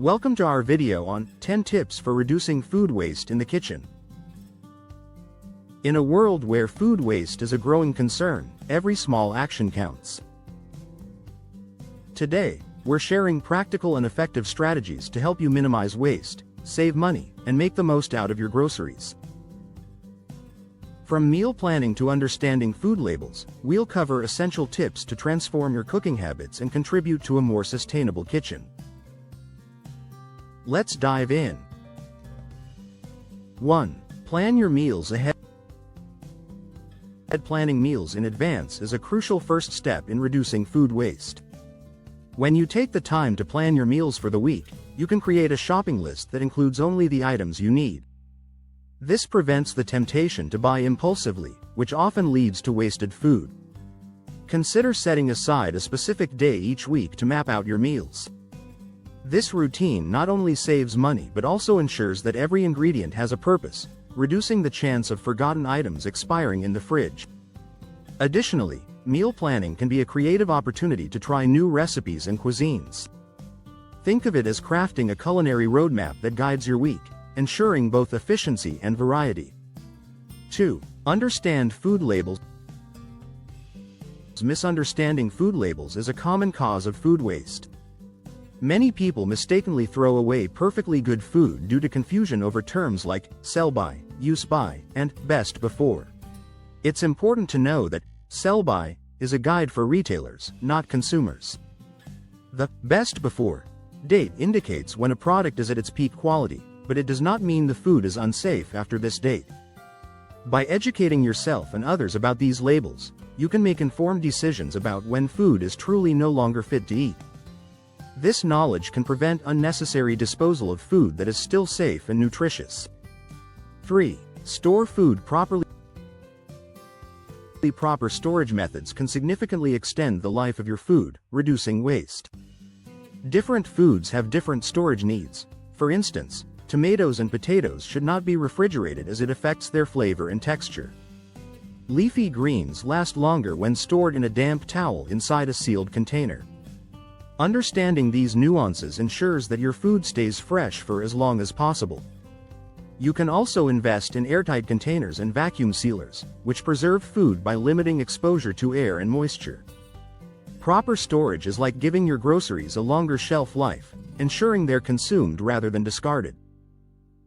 Welcome to our video on 10 tips for reducing food waste in the kitchen. In a world where food waste is a growing concern, every small action counts. Today, we're sharing practical and effective strategies to help you minimize waste, save money, and make the most out of your groceries. From meal planning to understanding food labels, we'll cover essential tips to transform your cooking habits and contribute to a more sustainable kitchen. Let's dive in. 1. Plan your meals ahead. Planning meals in advance is a crucial first step in reducing food waste. When you take the time to plan your meals for the week, you can create a shopping list that includes only the items you need. This prevents the temptation to buy impulsively, which often leads to wasted food. Consider setting aside a specific day each week to map out your meals. This routine not only saves money but also ensures that every ingredient has a purpose, reducing the chance of forgotten items expiring in the fridge. Additionally, meal planning can be a creative opportunity to try new recipes and cuisines. Think of it as crafting a culinary roadmap that guides your week, ensuring both efficiency and variety. 2. Understand food labels. Misunderstanding food labels is a common cause of food waste. Many people mistakenly throw away perfectly good food due to confusion over terms like sell-by, use-by, and best before. It's important to know that sell-by is a guide for retailers, not consumers. The best before date indicates when a product is at its peak quality, but it does not mean the food is unsafe after this date. By educating yourself and others about these labels, you can make informed decisions about when food is truly no longer fit to eat. This knowledge can prevent unnecessary disposal of food that is still safe and nutritious. 3. Store food properly. Proper storage methods can significantly extend the life of your food, reducing waste. Different foods have different storage needs. For instance, tomatoes and potatoes should not be refrigerated as it affects their flavor and texture. Leafy greens last longer when stored in a damp towel inside a sealed container. Understanding these nuances ensures that your food stays fresh for as long as possible. You can also invest in airtight containers and vacuum sealers, which preserve food by limiting exposure to air and moisture. Proper storage is like giving your groceries a longer shelf life, ensuring they're consumed rather than discarded.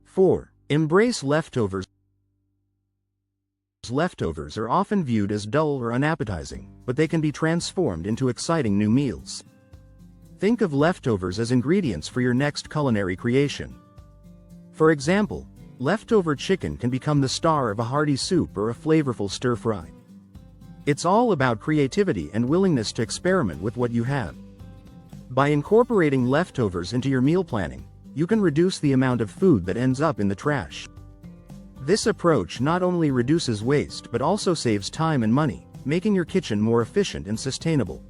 4. Embrace leftovers. Leftovers are often viewed as dull or unappetizing, but they can be transformed into exciting new meals. Think of leftovers as ingredients for your next culinary creation. For example, leftover chicken can become the star of a hearty soup or a flavorful stir-fry. It's all about creativity and willingness to experiment with what you have. By incorporating leftovers into your meal planning, you can reduce the amount of food that ends up in the trash. This approach not only reduces waste but also saves time and money, making your kitchen more efficient and sustainable.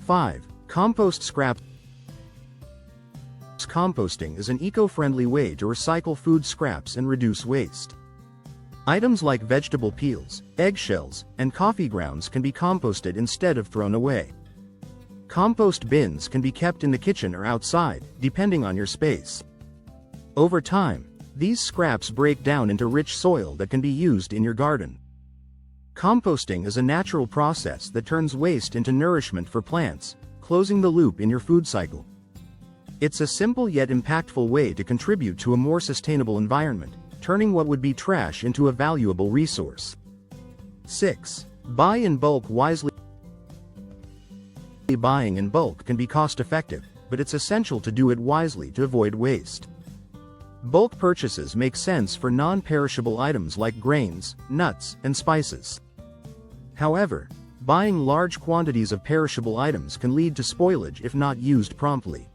5. Compost scraps. Composting is an eco-friendly way to recycle food scraps and reduce waste. Items like vegetable peels, eggshells, and coffee grounds can be composted instead of thrown away. Compost bins can be kept in the kitchen or outside, depending on your space. Over time, these scraps break down into rich soil that can be used in your garden. Composting is a natural process that turns waste into nourishment for plants, closing the loop in your food cycle. It's a simple yet impactful way to contribute to a more sustainable environment, turning what would be trash into a valuable resource. 6. Buy in bulk wisely. Buying in bulk can be cost-effective, but it's essential to do it wisely to avoid waste. Bulk purchases make sense for non-perishable items like grains, nuts, and spices. However, buying large quantities of perishable items can lead to spoilage if not used promptly.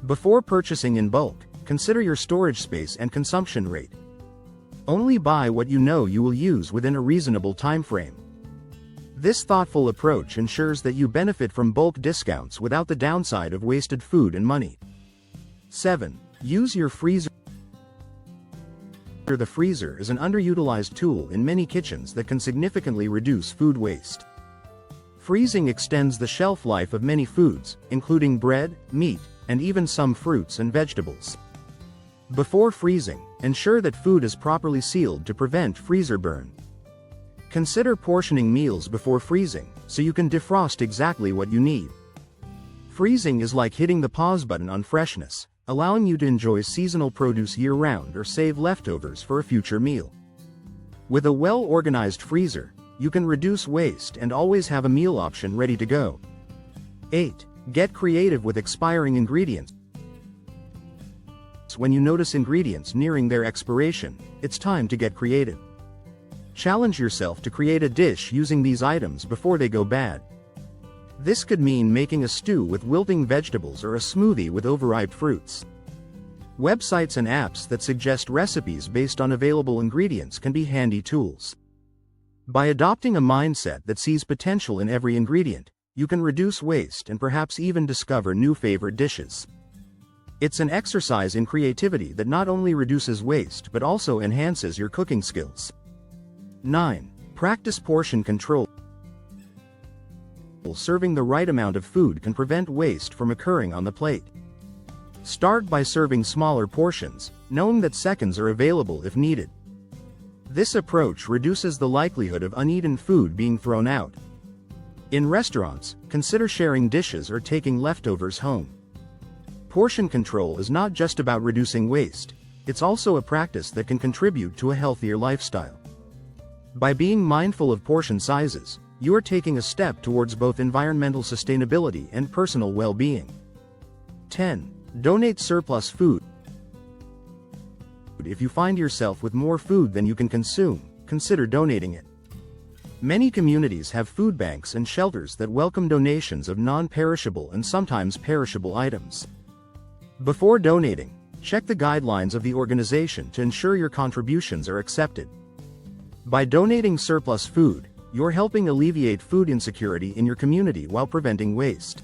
Before purchasing in bulk, consider your storage space and consumption rate. Only buy what you know you will use within a reasonable time frame. This thoughtful approach ensures that you benefit from bulk discounts without the downside of wasted food and money. 7. Use your freezer. The freezer is an underutilized tool in many kitchens that can significantly reduce food waste. Freezing extends the shelf life of many foods, including bread, meat, and even some fruits and vegetables. Before freezing, ensure that food is properly sealed to prevent freezer burn. Consider portioning meals before freezing, so you can defrost exactly what you need. Freezing is like hitting the pause button on freshness, allowing you to enjoy seasonal produce year-round or save leftovers for a future meal. With a well-organized freezer, you can reduce waste and always have a meal option ready to go. 8. Get creative with expiring ingredients. When you notice ingredients nearing their expiration, it's time to get creative. Challenge yourself to create a dish using these items before they go bad. This could mean making a stew with wilting vegetables or a smoothie with overripe fruits. Websites and apps that suggest recipes based on available ingredients can be handy tools. By adopting a mindset that sees potential in every ingredient, you can reduce waste and perhaps even discover new favorite dishes. It's an exercise in creativity that not only reduces waste but also enhances your cooking skills. 9. Practice portion control. Serving the right amount of food can prevent waste from occurring on the plate. Start by serving smaller portions, knowing that seconds are available if needed. This approach reduces the likelihood of uneaten food being thrown out. In restaurants, consider sharing dishes or taking leftovers home. Portion control is not just about reducing waste, it's also a practice that can contribute to a healthier lifestyle. By being mindful of portion sizes, you are taking a step towards both environmental sustainability and personal well-being. 10. Donate surplus food. If you find yourself with more food than you can consume, consider donating it. Many communities have food banks and shelters that welcome donations of non-perishable and sometimes perishable items. Before donating, check the guidelines of the organization to ensure your contributions are accepted. By donating surplus food, you're helping alleviate food insecurity in your community while preventing waste.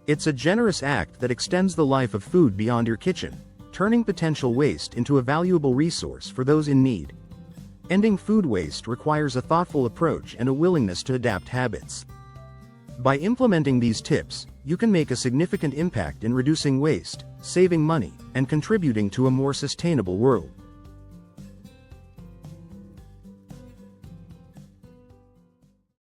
It's a generous act that extends the life of food beyond your kitchen, turning potential waste into a valuable resource for those in need. Ending food waste requires a thoughtful approach and a willingness to adapt habits. By implementing these tips, you can make a significant impact in reducing waste, saving money, and contributing to a more sustainable world.